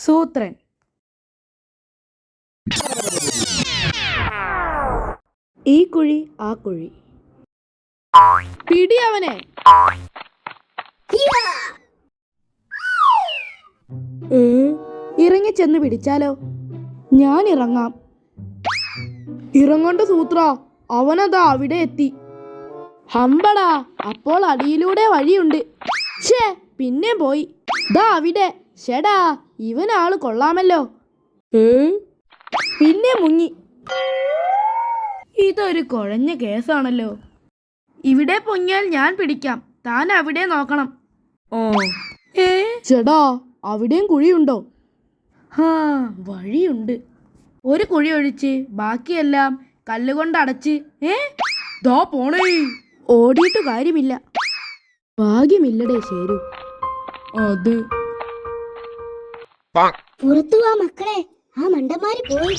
സൂത്രൻ. ഈ കുഴി ആ കുഴി. പിടി അവനെ. ഇറങ്ങി ചെന്ന് പിടിച്ചാലോ? ഞാൻ ഇറങ്ങാം. ഇറങ്ങണ്ട സൂത്ര, അവനതാ അവിടെ എത്തി. ഹമ്പടാ, അപ്പോൾ അടിയിലൂടെ വഴിയുണ്ട്. ഛേ, പിന്നെ പോയി. ദാ അവിടെ. ഷെടാ, ഇവനാള് കൊള്ളാമല്ലോ. പിന്നെ മുങ്ങി. ഇതൊരു കുഴഞ്ഞ കേസാണല്ലോ. ഇവിടെ പൊങ്ങിയാൽ ഞാൻ പിടിക്കാം, താൻ അവിടെ നോക്കണം. ചേടാ, അവിടെയും കുഴിയുണ്ടോ? വഴിയുണ്ട്. ഒരു കുഴി ഒഴിച്ച് ബാക്കിയെല്ലാം കല്ലുകൊണ്ട് അടച്ച്. ദാ പോണേ. ഓടിയിട്ട് കാര്യമില്ല. ഭാഗ്യമില്ലടേ ശരു. അത് പുറത്തു വാ മക്കളെ, ആ മണ്ടന്മാര് പോയി.